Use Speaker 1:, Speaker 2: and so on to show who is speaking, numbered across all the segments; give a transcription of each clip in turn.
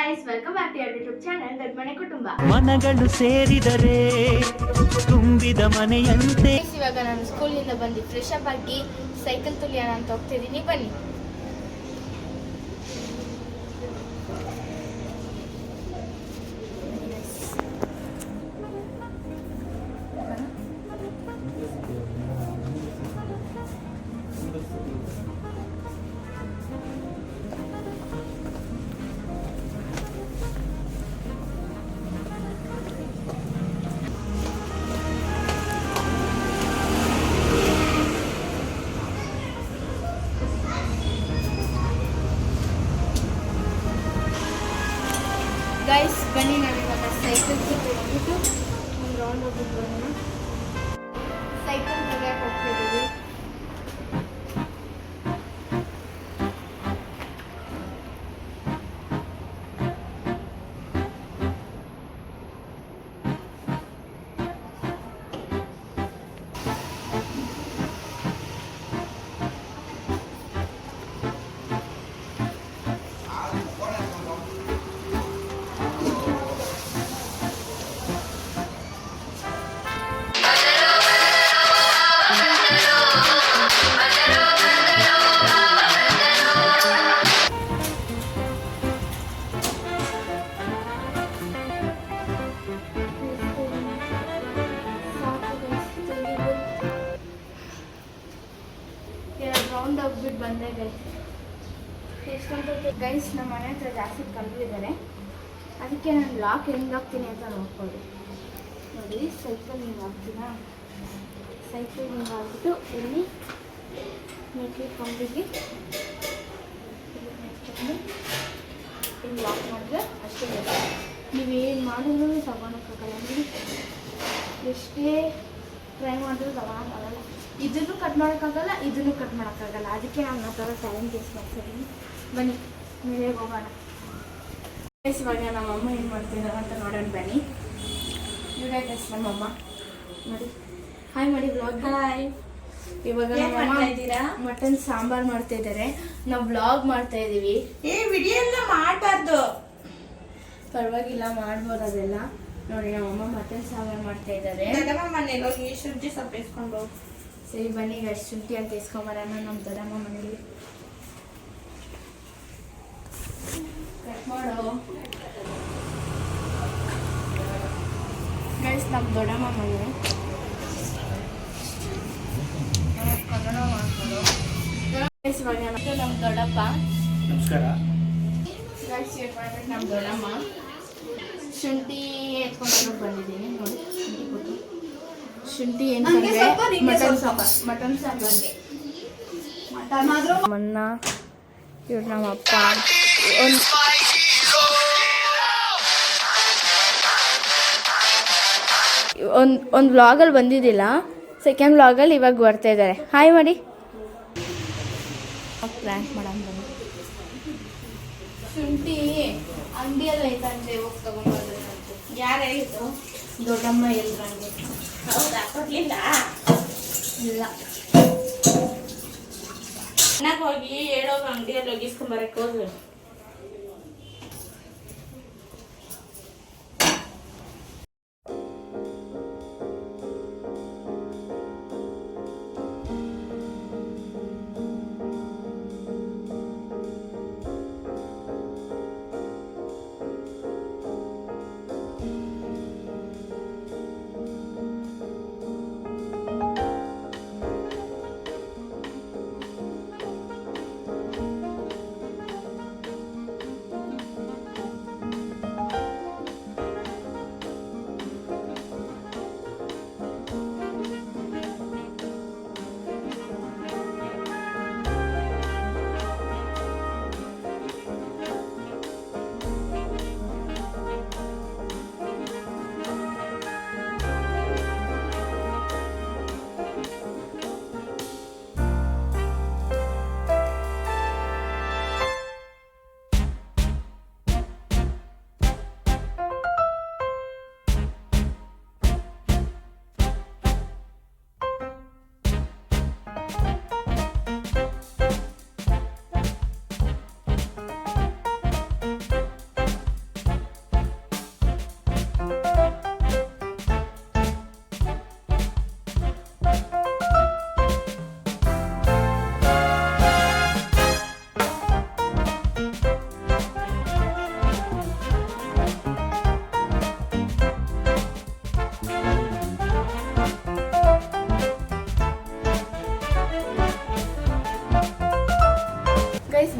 Speaker 1: guys, welcome back to our YouTube channel ದೊಡ್ಡಮನೆ ಕುಟುಂಬ.
Speaker 2: ಮನಗಳು ಸೇರಿದರೆ ತುಂಬಿದ ಮನೆಯಂತೆ.
Speaker 1: ಇವಾಗ ನಾನು ಸ್ಕೂಲಿಂದ ಬಂದು ಫ್ರೆಶ್ ಅಪ್ ಆಗಿ ಸೈಕಲ್ ತುಳಿಯೋಣ ಅಂತ ಹೋಗ್ತಿದ್ದೀನಿ, ಬನ್ನಿ. ಗೈಸ್ ಬನ್ನಿ, ನಾವಿವಾಗ ಸೈಕಲ್ ಹೋಗ್ಬಿಟ್ಟು ಒಂದು ರೌಂಡ್ ಹೋಗ್ಬಿಟ್ಟು ಬರೋಣ. ಸೈಕಲ್ ತುಳಿಯಕ್ಕೆ ಹೋಗ್ತಿದ್ದೀವಿ. ರೌಂಡ್ ಹೋಗ್ಬಿಟ್ಟು ಬಂದೆ ಗೈಸ್. ನಮ್ಮ ಮನೆ ಹತ್ರ ಜಾಸ್ತಿ ಕಲ್ಲು ಇದ್ದಾರೆ, ಅದಕ್ಕೆ ನಾನು ಲಾಕ್ ಹೆಂಗೆ ಹಾಕ್ತೀನಿ ಅಂತ ನೋಡ್ಕೊಳ್ಳಿ. ನೋಡಿ, ಸೈಕಲ್ ಹಿಂಗೆ ಹಾಕ್ತೀನಾ, ಸೈಕಲ್ ಹಿಂಗೆ ಹಾಕ್ಬಿಟ್ಟು ಇಲ್ಲಿ ಮೆಟ್ಲಿ ಕೊಂಬಿಗೆ ಇಲ್ಲಿ ಲಾಕ್ ಮಾಡಿದ್ರೆ ಅಷ್ಟೇ. ನೀವೇನು ಮಾಡಿದ್ರೂ ತಗೊಳಕ್ಕಾಗಲ್ಲ, ನೋಡಿ ಎಷ್ಟೇ ಟ್ರೈ ಮಾಡಿದ್ರು ತಗೊಳಕ್ಕಾಗಲ್ಲ. ಇದನ್ನು ಕಟ್ ಮಾಡೋಕ್ಕಾಗಲ್ಲ, ಇದನ್ನು ಕಟ್ ಮಾಡೋಕ್ಕಾಗಲ್ಲ. ಅದಕ್ಕೆ ನಾನು ಆ ಥರ ಟೈಮ್ ವೇಸ್ಟ್ ಮಾಡ್ತಿದ್ದೀನಿ. ಬನ್ನಿ ಮೇಲೆ ಹೋಗೋಣ. ಇವಾಗ ನಮ್ಮಮ್ಮ ಏನು ಮಾಡ್ತಿದ್ದಾರೆ ಅಂತ ನೋಡೋಣ ಬನ್ನಿ. ಇವರೇ ಗೈಸ್ ನಮ್ಮಮ್ಮ, ನೋಡಿ ಹಾಯ್ ಮಾಡಿ ಬ್ಲಾಗ್. ಹಾಯ್. ಇವಾಗ ನಮ್ಮಮ್ಮ ಮಟನ್ ಸಾಂಬಾರು ಮಾಡ್ತಾ ಇದ್ದಾರೆ, ನಾವು ಬ್ಲಾಗ್ ಮಾಡ್ತಾ ಇದ್ದೀವಿ.
Speaker 3: ವಿಡಿಯೋ ಎಲ್ಲ ಮಾಡಬಾರ್ದು,
Speaker 1: ಪರವಾಗಿಲ್ಲ ಮಾಡ್ಬೋದು ಅದೆಲ್ಲ. ನೋಡಿ ನಮ್ಮಮ್ಮ ಮಟನ್ ಸಾಂಬಾರು ಮಾಡ್ತಾ ಇದ್ದಾರೆ.
Speaker 3: ಮನೇಲಿ ಹೋಗಿ ಶುಂಠಿ ಸೊಪ್ಪು ಇಸ್ಕೊಂಡು.
Speaker 1: ಸರಿ ಬನ್ನಿ ಈಗ ಶುಂಠಿ ಅಂತ ಇಸ್ಕೊಂಬರೋಣ ನಮ್ಮ ದೊಡ್ಡಮ್ಮ ಮನೇಲಿ. ಕಟ್ ಮಾಡೋ ಗೈಸ್, ನಮ್ಮ ದೊಡ್ಡಮ್ಮ ಮನೆ ಕನ್ನಡ ಮಾಡ್ಕೊಳ್ಳೋ ಗೈಸ್. ಇವಾಗ ನಮ್ಮ ದೊಡ್ಡಪ್ಪ
Speaker 2: ನಮಸ್ಕಾರ
Speaker 1: ಗೈಸ್. ಮಾಡ್ಬೇಕು ನಮ್ಮ ದೊಡ್ಡಮ್ಮ ಶುಂಠಿ ಎತ್ಕೊಂಡು ಬಂದಿದ್ದೀನಿ. ನೋಡಿ ಶುಂಠಿ ಕೊಟ್ಟು, ಶುಂಠಿ ಏನಂದ್ರೆ ಮಟನ್ ಸಾಂಬಾರ್ಗೆ ಮನ್ನ. ಇವ್ರು ನಮ್ಮಪ್ಪ ಒಂದು ವ್ಲಾಗಲ್ಲಿ ಬಂದಿದ್ದಿಲ್ಲ, ಸೆಕೆಂಡ್ ವ್ಲಾಗಲ್ಲಿ ಇವಾಗ ಬರ್ತಾ ಇದ್ದಾರೆ. ಹಾಯ್ ಮಾಡಿ. ಪ್ರ್ಯಾಂಕ್ ಮಾಡೋಣ ಬನ್ನಿ. ಶುಂಠಿ ಅಂಗಡಿಯಲ್ಲಿ ಐತಂತೆ, ಹೋಗಿ ತಗೊಂಡ್ಬರ್ಬೇಕು.
Speaker 3: ಯಾರು ಹೇಳಿದ್ದು?
Speaker 1: ದೊಡ್ಡಮ್ಮ ಎಲ್ರಂಗೆ.
Speaker 3: ಹೌದಾ? ಕೊಡ್ಲಿಲ್ಲ?
Speaker 1: ಇಲ್ಲ,
Speaker 3: ಚೆನ್ನಾಗಿ ಹೋಗಿ ಹೇಳೋಗ ಅಂಗಡಿಯಲ್ಲಿ ಹೋಗಿ ಇಸ್ಕೊಂಬರಕ್ಕೆ ಹೋದ್ರು.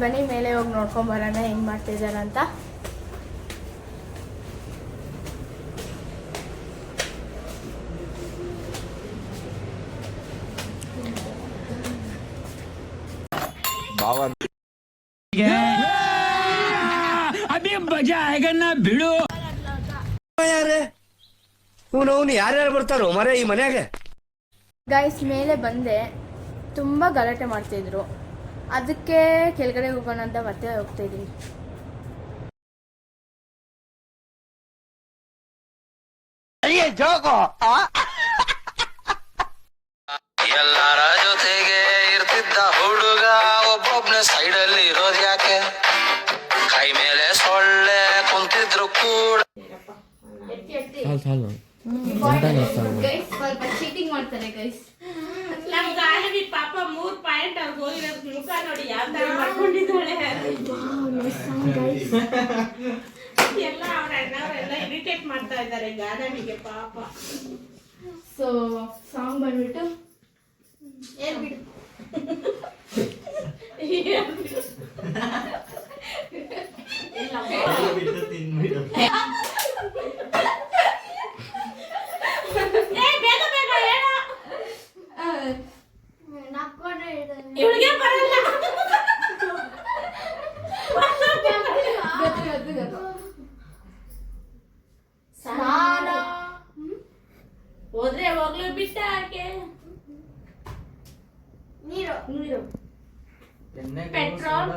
Speaker 1: ಬನ್ನಿ ಮೇಲೆ ಹೋಗಿ ನೋಡ್ಕೊಂಬರೋಣ ಹೆಂಗೆ ಮಾಡ್ತಿದ್ದಾರೆ ಅಂತ.
Speaker 2: ಅಭಿ ಮಜಾ ಆಯ್ಗನ್ನ ಬಿಡು.
Speaker 4: ಅವನು ಯಾರ್ಯಾರು ಬರ್ತಾರೋ ಮರೆ ಈ ಮನ್ಯಾಗ.
Speaker 1: ಗೈಸ್ ಮೇಲೆ ಬಂದೆ, ತುಂಬ ಗಲಾಟೆ ಮಾಡ್ತಿದ್ರು, ಅದಕ್ಕೆ ಕೆಳಗಡೆ ಹೋಗೋಣ ಅಂತ ಮತ್ತೆ ಹೋಗ್ತಾ ಇದ್ದೀನಿ.
Speaker 5: ಎಲ್ಲರ ಜೊತೆಗೆ ಇರ್ತಿದ್ದ ಹುಡುಗ ಒಬ್ಬೊಬ್ನ ಸೈಡಲ್ಲಿ ಇರೋದ್ ಯಾಕೆ? ಕೈ ಮೇಲೆ ಸೊಳ್ಳೆ ಕುಂತಿದ್ರು ಕೂಡ
Speaker 1: ಸ್ವಲ್ಪ ಚೀಟಿಂಗ್ ಮಾಡ್ತಾರೆ ಗೈಸ್.
Speaker 3: ನಮ್ ಗಾಳಿ ಪಾಪ 3 ಪಾಯಿಂಟ್ ಅವ್ರಿಗೆ ಹೋಗಿರೋದ್ ಮುಖ ನೋಡಿ ಯಾವ ತರ ಮಾಡ್ಕೊಂಡಿದ್ದಾಳೆ. ಎಲ್ಲ ಅವ್ರ ಅಣ್ಣವರೆಲ್ಲ ಇರಿಟೇಟ್ ಮಾಡ್ತಾ ಇದ್ದಾರೆ ಗಾನವಿಗೆ ಪಾಪ.
Speaker 1: ಸೊ ಸಾಂಗ್ ಬಂದ್ಬಿಟ್ಟು
Speaker 3: ಇವಳಿಗೆ ಬರಲ್ಲ. ಹೋದ್ರೆ ಹೋಗ್ಲು ಬಿಟ್ಟ ಆಕೆ ನೀರು ಪೆಟ್ರೋಲ್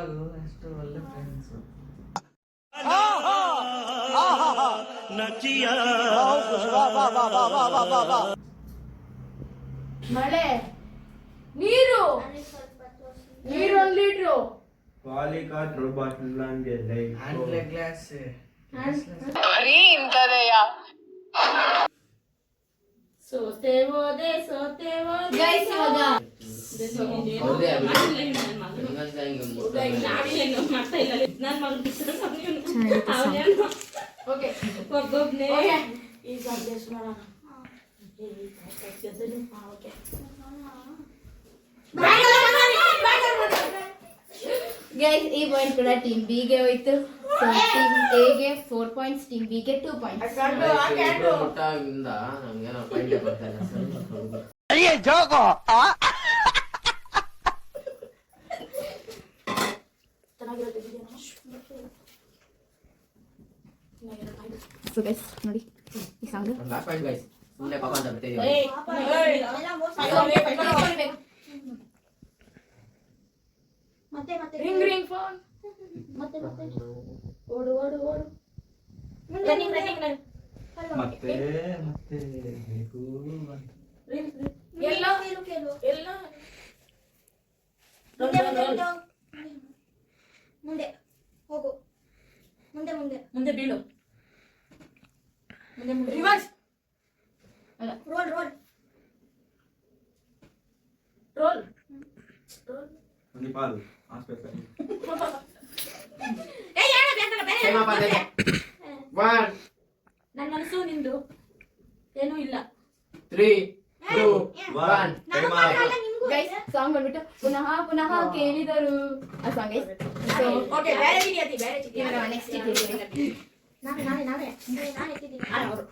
Speaker 1: ಮಳೆ ನೀರು 1 ಲೀಟ್ರು
Speaker 3: ಸೋತೆ ಹೋದೆ
Speaker 1: ಗೈಸ್ ಇವಾಗ
Speaker 3: ಮಾಡ್ತಾ ಇಲ್ಲ ನನ್ ಮಗನ
Speaker 1: ಓಕೆ
Speaker 3: ಒಬ್ಬೊಬ್ನೇ ಈಗ
Speaker 1: ಗೈಸ್ ಈ ಪಾಯಿಂಟ್ ಕೂಡ ಟೀಮ್ ಬಿ ಗೆ ಹೋಯ್ತು. ಸೊ ಟೀಮ್ ಎ ಗೆ 4 ಪಾಯಿಂಟ್ಸ್, ಟೀಮ್ ಬಿ ಗೆ 2 ಪಾಯಿಂಟ್ಸ್. ಸೊ ಗೈಸ್ ನೋಡಿ ಈ ಸಾಂಗ್ ಮತ್ತೆ ರಿಂಗ್ ರಿಂಗ್ ಫೋನ್ ಮತ್ತೆ ಓಡು ಓಡು ಓಡು ರನ್ನಿಂಗ್ ಮತ್ತೆ ಎಲ್ಲ
Speaker 6: ಮುಂದೆ ಹೋಗು, ಮುಂದೆ ಮುಂದೆ
Speaker 3: ಮುಂದೆ ಬೀಳು, ಮುಂದೆ
Speaker 1: ರಿವರ್ಸ್
Speaker 6: ರೋಲ್ ರೋಲ್
Speaker 3: ರೋಲ್ ನನ್ನ ಮನಸ್ಸು ನಿಂದು ಏನೂ ಇಲ್ಲ.
Speaker 4: 3, 2, 1
Speaker 1: ಗೈಸ್ ಸಾಂಗ್ ಬಂದ್ಬಿಟ್ಟು ಪುನಃ ಪುನಃ ಕೇಳಿದರು ಆ ಸಾಂಗ್ ಗೈಸ್. ಸೊ
Speaker 3: ಓಕೆ ಬೇರೆ ಚಿಟಿ ಬೇರೆ ಚಿಟಿ
Speaker 1: ಇವಾಗ ನೆಕ್ಸ್ಟ್ ಇದೆ.
Speaker 6: ನಾನೇ ಎತ್ತಿದ್ದೀನಿ.
Speaker 3: ಅವರು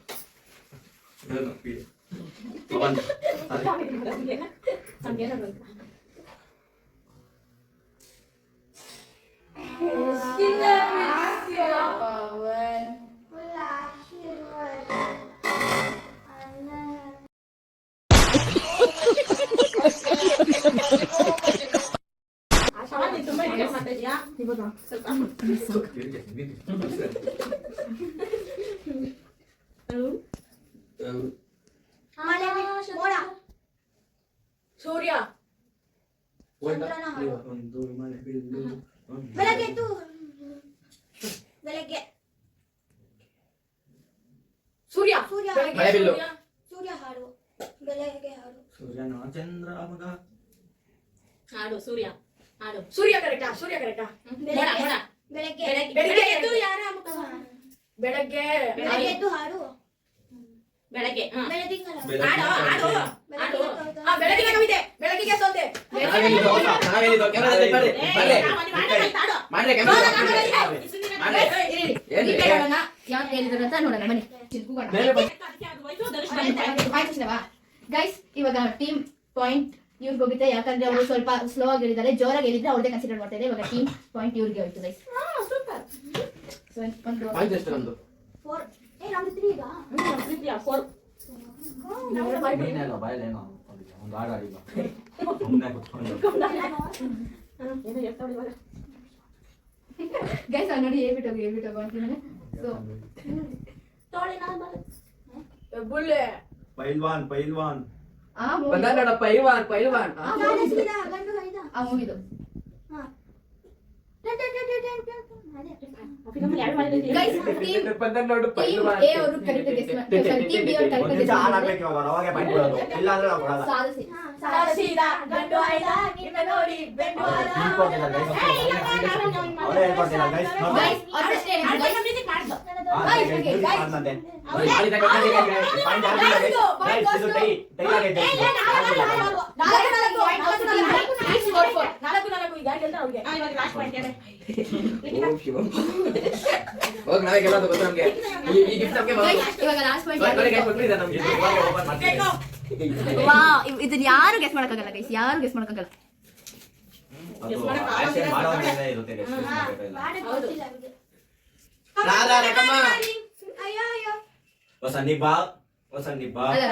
Speaker 3: ತುಂಬಾ ಮಾಡ್ತಾ ಇದೀಯಾ
Speaker 6: ಮೋಡ,
Speaker 3: ಸೂರ್ಯ
Speaker 6: ಚಂದ್ರನ ಹಾಡು. ಬೆಳಗ್ಗೆ ಎದ್ದು ಬೆಳಗ್ಗೆ
Speaker 3: ಸೂರ್ಯ
Speaker 6: ಸೂರ್ಯ
Speaker 4: ಮಳೆಬಿಲ್ಲು.
Speaker 6: ಸೂರ್ಯ ಹಾಡು, ಬೆಳಗ್ಗೆ ಹಾಡು.
Speaker 3: ಹಾಡು ಸೂರ್ಯ ಹಾಡು ಸೂರ್ಯ ಕರೆಕ್ಟಾ ಸೂರ್ಯ ಕರೆಕ್ಟಾ
Speaker 6: ಬೆಳಗ್ಗೆ ಬೆಳಗ್ಗೆ
Speaker 3: ಬೆಳಗ್ಗೆ ಎದ್ದು ಯಾರ ಬೆಳಗ್ಗೆ
Speaker 6: ಬೆಳಗ್ಗೆ ಎದ್ದು ಹಾಡು.
Speaker 3: ಬೆಳಗ್ಗೆ
Speaker 6: ಬೆಳದಿಂಗಳ
Speaker 3: ಹಾಡು ಹಾಡು ಹಾಡು ಬೆಳಗಿನ ಕವಿತೆ ಬೆಳಗಿಗೆ ಸೋತೆ
Speaker 4: ಹಾಡು ಮಾಡ್ರಿ
Speaker 1: ಯಾರು ಹೇಳಿದ್ರು ಅಂತ ನೋಡೋಣ ಬನ್ನಿ ಗೈಸ್. ಇವಾಗ ಟೀಮ್ ಪಾಯಿಂಟ್ ಇವ್ರಿಗೆ ಹೋಗುತ್ತೆ, ಯಾಕಂದ್ರೆ ಅವರು ಸ್ವಲ್ಪ ಸ್ಲೋ ಆಗಿ ಹೇಳಿದ್ದಾರೆ. ಜೋರಾಗಿ ಹೇಳಿದ್ರೆ ಅವ್ರದೇ ಕನ್ಸಿಡರ್ ಮಾಡ್ತಾ ಇದೆ. ಇವಾಗ ಟೀಮ್ ಪಾಯಿಂಟ್ ಇವ್ರಿಗೆ ಹೋಯ್ತು ಗೈಸ್.
Speaker 4: ಪಾಯಿಂಟ್ ಎಷ್ಟು ನಮ್ದು?
Speaker 6: 4 ನಮ್ದು 3 ಈಗ
Speaker 7: ನೀನೇನೋ ಬಾಯಲ್ಲೇನೋ ಒಂದು ಹಾಡು ಆಡಿಲ್ಲ ಸುಮ್ಮನೆ ಕುತ್ಕೊಂಡು
Speaker 1: ಗೈಸ್ ನೋಡಿ ಹೇಳ್ಬಿಟ್ಟು ಅಂತೀನಿ. ಸೊ
Speaker 6: ತೋಳಿ ನಾನು
Speaker 7: ಪೈಲ್ವಾನ್
Speaker 1: ಆ
Speaker 4: ಬಂದ ನೋಡ ಪೈಲ್ವಾನ್
Speaker 6: ಗಂಡು ಐದ
Speaker 1: ಆ ಮೂವಿದು ಗೈಸ್ ಟೀಮ್
Speaker 4: ಬಂದ ನೋಡು
Speaker 1: ಟೀಮ್
Speaker 4: ಪೈಲ್ವಾನ್.
Speaker 1: ಎ ಅವರು ಕರೆಕ್ಟ್ ಗೆಸ್ ಮಾಡಿ, ಟೀಮ್ ಬಿ ಅವರು ಕರೆಕ್ಟ್ ಗೆಸ್
Speaker 7: ಹಾಡ್
Speaker 1: ಮಾಡಿ.
Speaker 7: ಹಾಕ್ಬೇಕು ಇವಾಗ ಅವಾಗೆ ಪಾಯಿಂಟ್ ಕೊಡೋದು ಇಲ್ಲ ಅಂದ್ರೆ ನಾವು ಕೊಡಲ್ಲ
Speaker 6: ಸಾಧಿಸಿದ ಗಂಡು ಐದ ನಿನ್ನ ನೋಡಿ ಬೆಂಡು ಆದ
Speaker 7: ಅವರೇ ಹೇಳ್ಕೊಡ್ತಿಲ್ಲ ಗೈಸ್
Speaker 1: ಗೈಸ್ ಅಷ್ಟೇ ಗೈಸ್
Speaker 4: ಹೋಗ್ ನಾವೇ ಗೆಲ್ಲೋದು ಗೊತ್ತು ನಮ್ಗೆ. ಈ ಗಿಫ್ಟ್ ನಮ್ಗೆ
Speaker 1: ಇವಾಗ ಲಾಸ್ಟ್ ಪಾಯಿಂಟ್
Speaker 4: ಓಪನ್ ಮಾಡ್ತೀವಿ.
Speaker 1: ಇದನ್ನ ಯಾರು ಗೆಸ್ ಮಾಡಕ್ಕಾಗಲ್ಲ ಗೈಸ್, ಯಾರು ಗೆಸ್ ಮಾಡಕ್ಕಾಗಲ್ಲ.
Speaker 7: ವಸಂದಿಬಾ
Speaker 1: ಅಲ್ಲ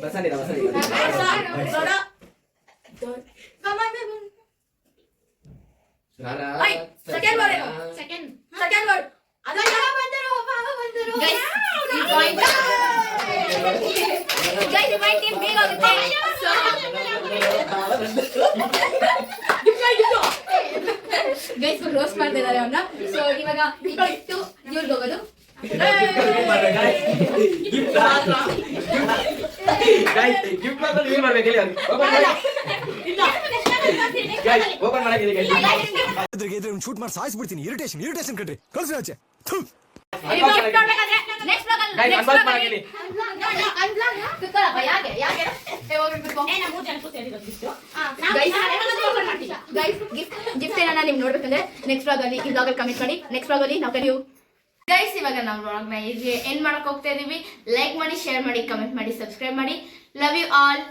Speaker 4: ಬಸಂದಿರ
Speaker 1: ಸೆಕೆಂಡ್ ವರ್ಡ್ ಗೈಸ್ ಈ ಪಾಯಿಂಟ್ ಗೈಸ್ ಈ ಪಾಯಿಂಟ್ ಟೀಮ್ ಬೇಗ ಆಗುತ್ತೆ. ಗೈಸ್ ರೋಸ್ಟ್ ಮಾಡ್ತಾ ಇದ್ದಾರೆ ಅವನ್ನ. ಸೊ ಇವಾಗ ಇಟ್ಟು ಇವ್ರಿಗೆ ಹೋಗೋದು.
Speaker 4: ಗಿಫ್ಟ್ ಮಾತ್ರ ನೀವ್ ಮಾಡ್ಬೇಕು ಹೇಳಿ ಅವ್ರಿಗೆ. ಓಪನ್ ಮಾಡಕ್ಕೆ
Speaker 8: ಶೂಟ್ ಮಾಡಿ ಸಾಯಿಸ್ಬಿಡ್ತೀನಿ. ಇರಿಟೇಷನ್ ಕಣ್ರಿ ಕಳ್ಸಿ ಆಚೆ.
Speaker 1: ನೆಕ್ಸ್ಟ್ ಗಿಫ್ಟ್ ಏನಾರ ನಿಮ್ಗೆ ನೋಡ್ಬೇಕಂದ್ರೆ ನೆಕ್ಸ್ಟ್ ವ್ಲಾಗ್ ಅಲ್ಲಿ ಈ ವ್ಲಾಗ್ ಅಲ್ಲಿ ಕಮೆಂಟ್ ಮಾಡಿ. ನೆಕ್ಸ್ಟ್ ವ್ಲಾಗ್ ಅಲ್ಲಿ ನಾವು ಕಲಿಯು ಗೈಸ್. ಇವಾಗ ನಾವು ವ್ಲಾಗ್ ನ ಈಗ ಎಂಡ್ ಮಾಡಕ್ ಹೋಗ್ತಾ ಇದೀವಿ. ಲೈಕ್ ಮಾಡಿ, ಶೇರ್ ಮಾಡಿ, ಕಮೆಂಟ್ ಮಾಡಿ, ಸಬ್ಸ್ಕ್ರೈಬ್ ಮಾಡಿ. Love you all.